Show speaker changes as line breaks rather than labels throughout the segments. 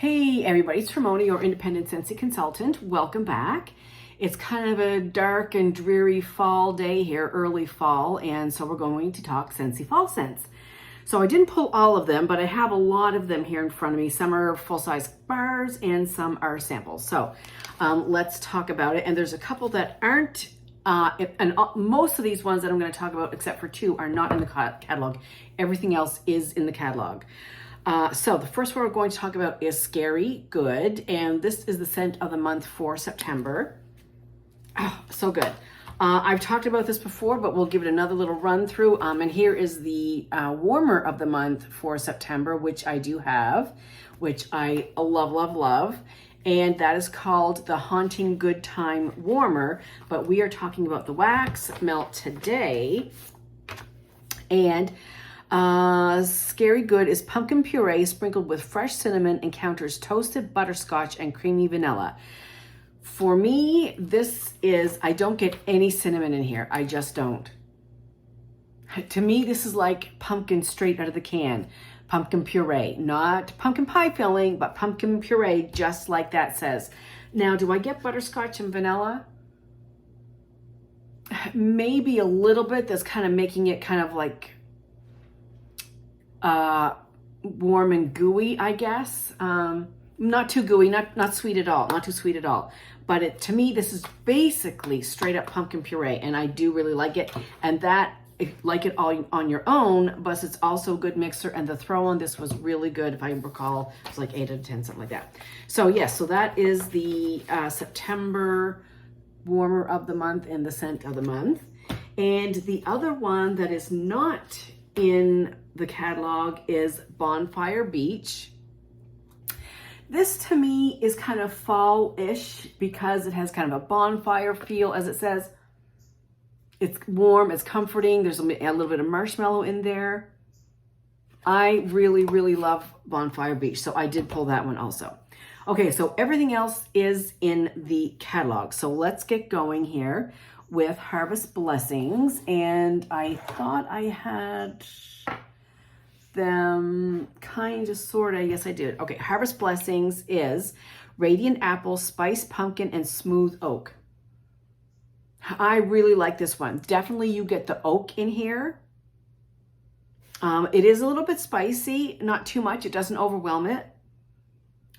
Hey everybody, it's Ramona, your independent Scentsy consultant. Welcome back. It's kind of a dark and dreary fall day here, early fall, and so we're going to talk Scentsy Fall scents. So I didn't pull all of them, but I have a lot of them here in front of me. Some are full-size bars and some are samples. So let's talk about it. And there's a couple that aren't, most of these ones that I'm going to talk about, except for two, are not in the catalog. Everything else is in the catalog. So the first one we're going to talk about is Scary Good, and this is the scent of the month for September. Oh, so good. I've talked about this before, but we'll give it another little run through. And here is the warmer of the month for September, which I do have, which I love, love, love. And that is called the Haunting Good Time Warmer. But we are talking about the wax melt today. And Scary Good is pumpkin puree sprinkled with fresh cinnamon, encounters toasted butterscotch and creamy vanilla. For me, this is, I don't get any cinnamon in here. I just don't. To me, this is like pumpkin straight out of the can. Pumpkin puree, not pumpkin pie filling, but pumpkin puree, just like that says. Now, do I get butterscotch and vanilla? Maybe a little bit. That's kind of making it kind of like warm and gooey, I guess. Not too gooey, not sweet at all, not too sweet at all. But to me, this is basically straight up pumpkin puree, and I do really like it. And that, like it all on your own, but it's also a good mixer, and the throw on this was really good. If I recall, it was like 8 out of 10, something like that. So yes, so that is the September warmer of the month and the scent of the month. And the other one that is not in the catalog is Bonfire Beach. This to me is kind of fall-ish because it has kind of a bonfire feel, as it says. It's warm, it's comforting. There's a little bit of marshmallow in there. I really, really love Bonfire Beach, so I did pull that one also. Okay, so everything else is in the catalog. So let's get going here with Harvest Blessings. And I thought I had them kind of, sort of, yes I did. Okay, Harvest Blessings is Radiant Apple, Spiced Pumpkin, and Smooth Oak. I really like this one. Definitely you get the oak in here. It is a little bit spicy, not too much. It doesn't overwhelm it.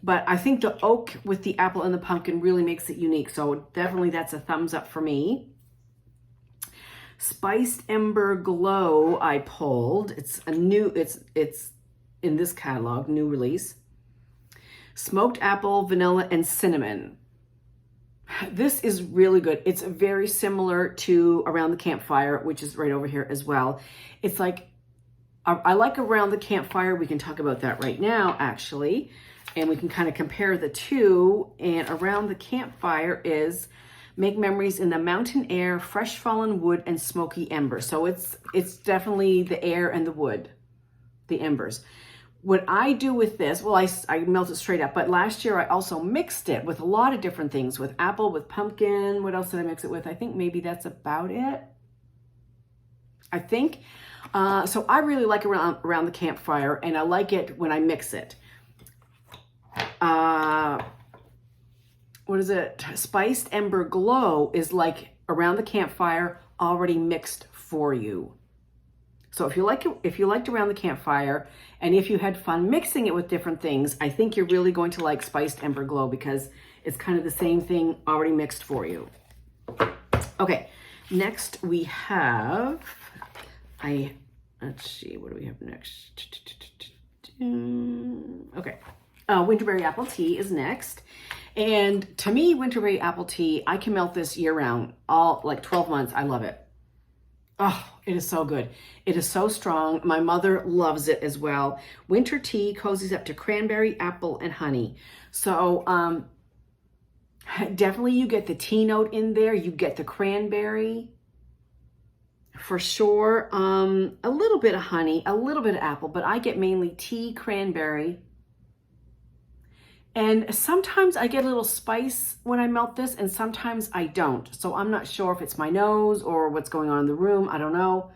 But I think the oak with the apple and the pumpkin really makes it unique. So definitely that's a thumbs up for me. Spiced Ember Glow I pulled. It's a new, it's in this catalog, new release. Smoked apple, vanilla, and cinnamon. This is really good. It's very similar to Around the Campfire, which is right over here as well. It's like, I like Around the Campfire. We can talk about that right now, actually. And we can kind of compare the two. And Around the Campfire is Make Memories in the Mountain Air, Fresh Fallen Wood, and Smoky Embers. So it's definitely the air and the wood, the embers. What I do with this, well, I melt it straight up, but last year I also mixed it with a lot of different things, with apple, with pumpkin. What else did I mix it with? I think maybe that's about it. I think. So I really like Around the Campfire, and I like it when I mix it. What is it? Spiced Ember Glow is like Around the Campfire already mixed for you. So if you liked Around the Campfire, and if you had fun mixing it with different things, I think you're really going to like Spiced Ember Glow because it's kind of the same thing already mixed for you. Okay, next we have, let's see, what do we have next? Okay, Winterberry Apple Tea is next. And to me, Winterberry Apple Tea, I can melt this year round, all like 12 months. I love it. Oh, it is so good. It is so strong. My mother loves it as well. Winter tea cozies up to cranberry, apple, and honey. So definitely you get the tea note in there. You get the cranberry for sure. A little bit of honey, a little bit of apple, but I get mainly tea, cranberry. And sometimes I get a little spice when I melt this, and sometimes I don't. So I'm not sure if it's my nose or what's going on in the room. I don't know.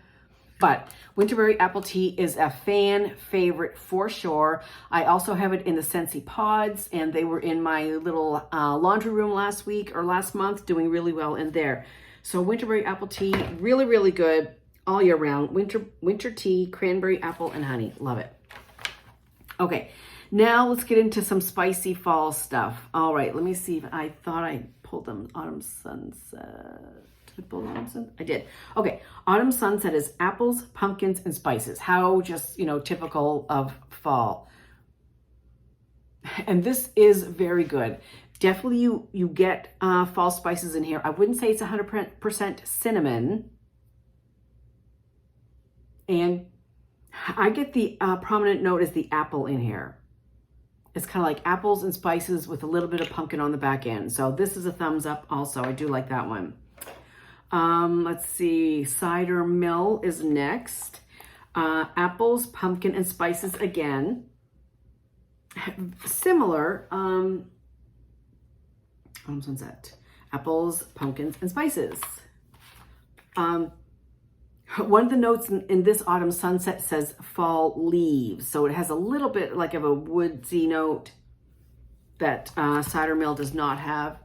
But Winterberry Apple Tea is a fan favorite for sure. I also have it in the Scentsy pods, and they were in my little laundry room last week or last month, doing really well in there. So Winterberry Apple Tea, really, really good all year round. Winter tea, cranberry, apple, and honey. Love it. Okay, now let's get into some spicy fall stuff. All right, let me see if I thought I pulled them. Autumn Sunset. Did I pull Autumn Sunset? I did. Okay, Autumn Sunset is apples, pumpkins, and spices. How just, typical of fall. And this is very good. Definitely you get fall spices in here. I wouldn't say it's 100% cinnamon. And I get the prominent note as the apple in here. It's kind of like apples and spices with a little bit of pumpkin on the back end. So this is a thumbs up also. I do like that one. Let's see. Cider Mill is next. Apples, pumpkin, and spices again. Similar. Sunset. Apples, pumpkins, and spices. One of the notes in this Autumn Sunset says fall leaves. So it has a little bit like of a woodsy note that Cider Mill does not have.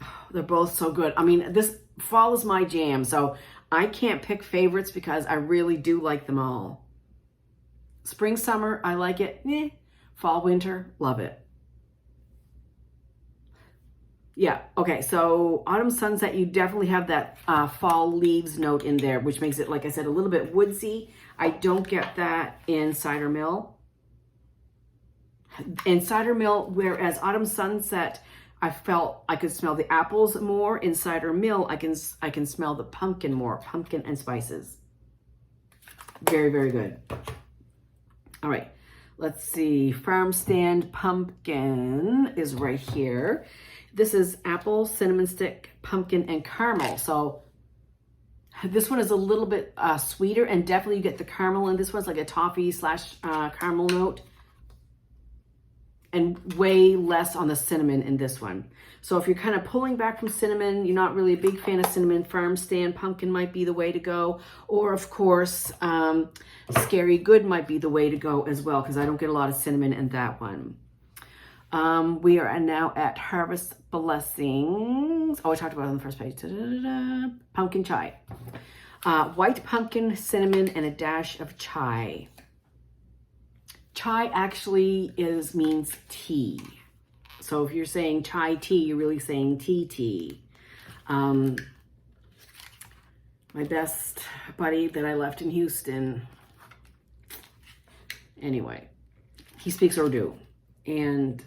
Oh, they're both so good. I mean, this fall is my jam. So I can't pick favorites because I really do like them all. Spring, summer, I like it. Fall, winter, love it. Yeah, okay, so Autumn Sunset, you definitely have that fall leaves note in there, which makes it, like I said, a little bit woodsy. I don't get that in Cider Mill. In Cider Mill, whereas Autumn Sunset, I felt I could smell the apples more. In Cider Mill, I can smell the pumpkin more, pumpkin and spices. Very, very good. All right, let's see. Farm Stand Pumpkin is right here. This is apple, cinnamon stick, pumpkin, and caramel. So this one is a little bit sweeter, and definitely you get the caramel in this one. It's like a toffee / caramel note, and way less on the cinnamon in this one. So if you're kind of pulling back from cinnamon, you're not really a big fan of cinnamon, Farm Stand Pumpkin might be the way to go. Or of course, Scary Good might be the way to go as well, because I don't get a lot of cinnamon in that one. We are now at Harvest Blessings. Oh, I talked about it on the first page. Pumpkin chai. White pumpkin, cinnamon, and a dash of chai. Chai actually means tea. So if you're saying chai tea, you're really saying tea. My best buddy that I left in Houston, anyway, he speaks Urdu. And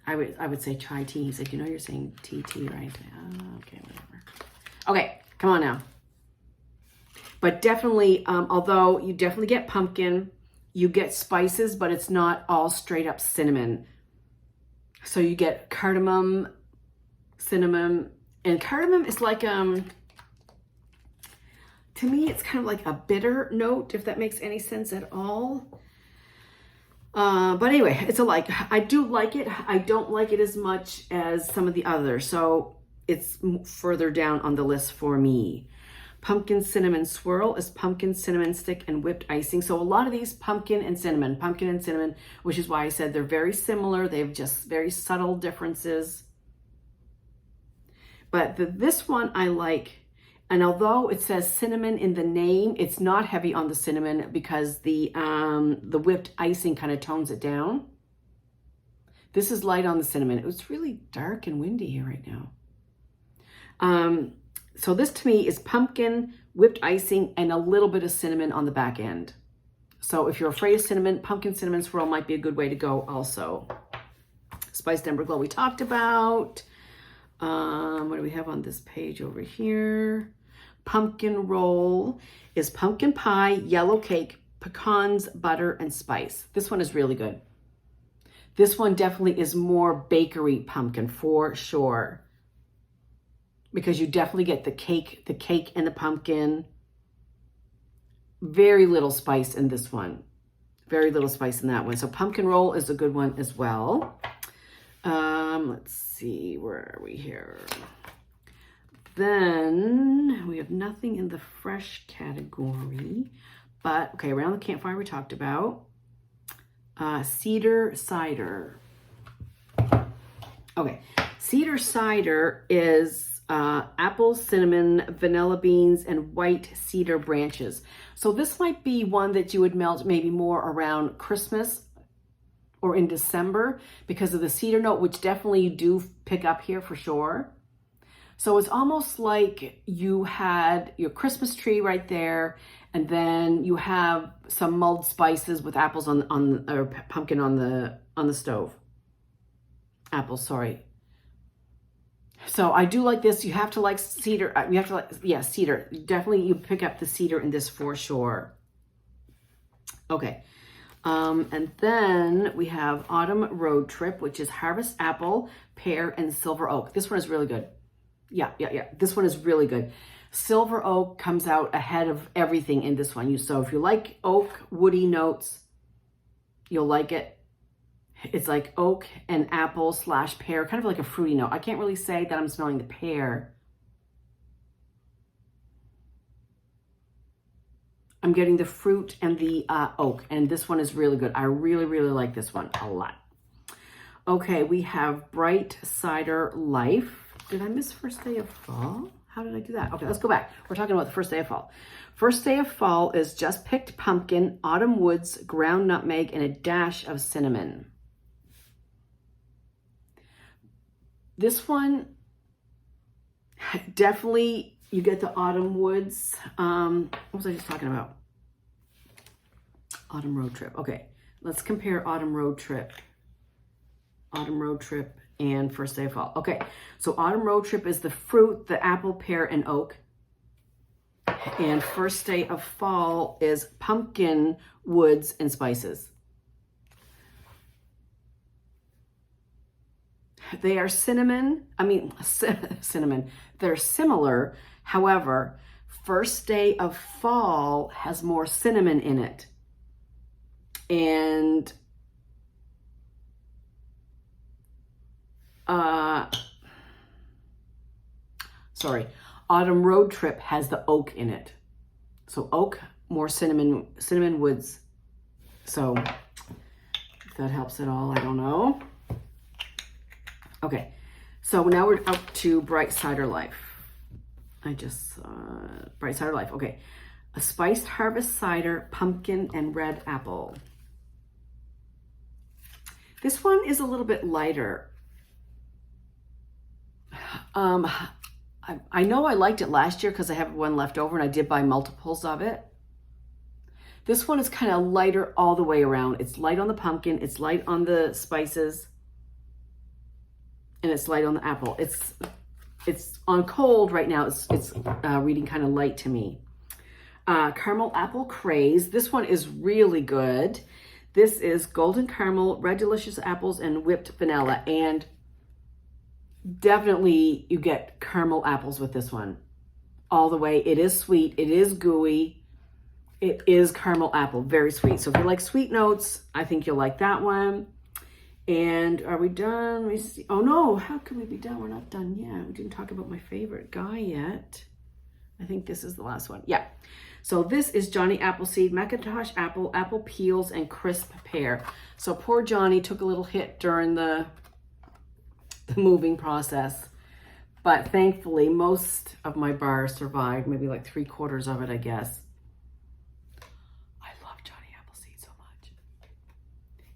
I would say chai tea. He said, you're saying tea, right? Okay, whatever. Okay, come on now. But definitely, although you definitely get pumpkin, you get spices, but it's not all straight up cinnamon. So you get cardamom, cinnamon, and cardamom is like, to me, it's kind of like a bitter note, if that makes any sense at all. But anyway, it's I do like it. I don't like it as much as some of the others. So it's further down on the list for me. Pumpkin cinnamon swirl is pumpkin, cinnamon stick, and whipped icing. So a lot of these pumpkin and cinnamon, which is why I said they're very similar. They have just very subtle differences. But this one I like. And although it says cinnamon in the name, it's not heavy on the cinnamon because the whipped icing kind of tones it down. This is light on the cinnamon. It was really dark and windy here right now. So this to me is pumpkin, whipped icing, and a little bit of cinnamon on the back end. So if you're afraid of cinnamon, pumpkin cinnamon swirl might be a good way to go also. Spiced Ember Glow we talked about. What do we have on this page over here? Pumpkin roll is pumpkin pie, yellow cake, pecans, butter, and spice. This one is really good. This one definitely is more bakery pumpkin for sure, because you definitely get the cake and the pumpkin. Very little spice in this one. Very little spice in that one. So pumpkin roll is a good one as well. Let's see, where are we here? then we have nothing in the fresh category, but okay, around the campfire we talked about. Cedar Cider. Okay, Cedar Cider is apple, cinnamon, vanilla beans, and white cedar branches. So this might be one that you would melt maybe more around Christmas or in December because of the cedar note, which definitely you do pick up here for sure. So it's almost like you had your Christmas tree right there, and then you have some mulled spices with apples or pumpkin on the stove. Apples, sorry. So I do like this. You have to like cedar. You have to like, yeah, cedar. Definitely you pick up the cedar in this for sure. Okay. And then we have Autumn Road Trip, which is harvest apple, pear, and silver oak. This one is really good. Yeah. This one is really good. Silver oak comes out ahead of everything in this one. So if you like oak, woody notes, you'll like it. It's like oak and apple / pear, kind of like a fruity note. I can't really say that I'm smelling the pear. I'm getting the fruit and the oak, and this one is really good. I really, really like this one a lot. Okay, we have Bright Cider Life. Did I miss first day of fall? How did I do that? Okay, let's go back. We're talking about the first day of fall. First day of fall is just picked pumpkin, autumn woods, ground nutmeg, and a dash of cinnamon. This one, definitely, you get the autumn woods. What was I just talking about? Autumn Road Trip. Okay, let's compare Autumn Road Trip. Autumn Road Trip and First Day of Fall. Okay, so Autumn Road Trip is the fruit, the apple, pear, and oak. And First Day of Fall is pumpkin, woods, and spices. They are cinnamon. They're similar. However, First Day of Fall has more cinnamon in it. And Autumn Road Trip has the oak in it. So oak, more cinnamon woods. So if that helps at all, I don't know. Okay, so now we're up to Bright Cider Life. Bright Cider Life, okay. A spiced harvest cider, pumpkin, and red apple. This one is a little bit lighter. I know I liked it last year because I have one left over and I did buy multiples of it. This one is kind of lighter all the way around. It's light on the pumpkin, it's light on the spices, and it's light on the apple. It's on cold right now. It's reading kind of light to me. Caramel Apple Craze. This one is really good. This is golden caramel, red delicious apples, and whipped vanilla. And definitely you get caramel apples with this one all the way. It is sweet. It is gooey. It is caramel apple. Very sweet. So if you like sweet notes, I think you'll like that one. And are we done? Let me see. Oh no, how could we be done? We're not done yet. We didn't talk about my favorite guy yet. I think this is the last one. Yeah. So this is Johnny Appleseed, Macintosh apple, apple peels, and crisp pear. So poor Johnny took a little hit during the moving process. But thankfully, most of my bar survived, maybe like 3/4 of it, I guess. I love Johnny Appleseed so much.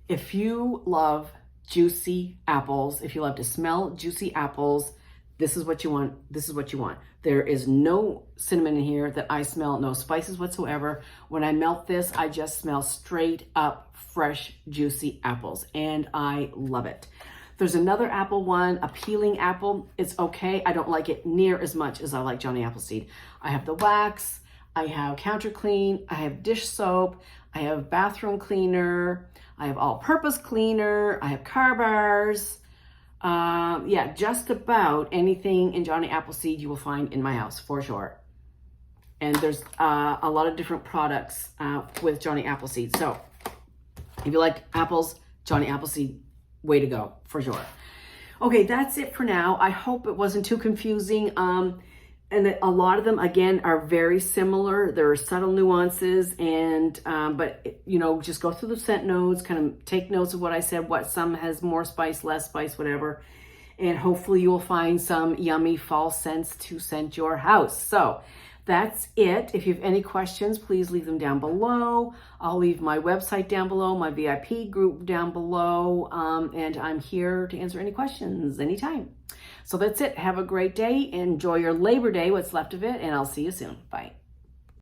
If you love juicy apples, if you love to smell juicy apples, this is what you want. This is what you want. There is no cinnamon in here that I smell, no spices whatsoever. When I melt this, I just smell straight up fresh, juicy apples, and I love it. There's another apple one, a peeling apple. It's okay. I don't like it near as much as I like Johnny Appleseed. I have the wax, I have counter clean, I have dish soap, I have bathroom cleaner, I have all-purpose cleaner, I have car bars. Yeah, just about anything in Johnny Appleseed you will find in my house, for sure. And there's a lot of different products with Johnny Appleseed. So if you like apples, Johnny Appleseed, way to go, for sure. Okay, that's it for now. I hope it wasn't too confusing. and a lot of them, again, are very similar. There are subtle nuances, and but you know, just go through the scent notes, kind of take notes of what I said, what some has more spice, less spice, whatever, and hopefully you will find some yummy fall scents to scent your house. So that's it. If you have any questions, please leave them down below. I'll leave my website down below, my VIP group down below, and I'm here to answer any questions anytime. So that's it. Have a great day. Enjoy your Labor Day, what's left of it, and I'll see you soon. Bye.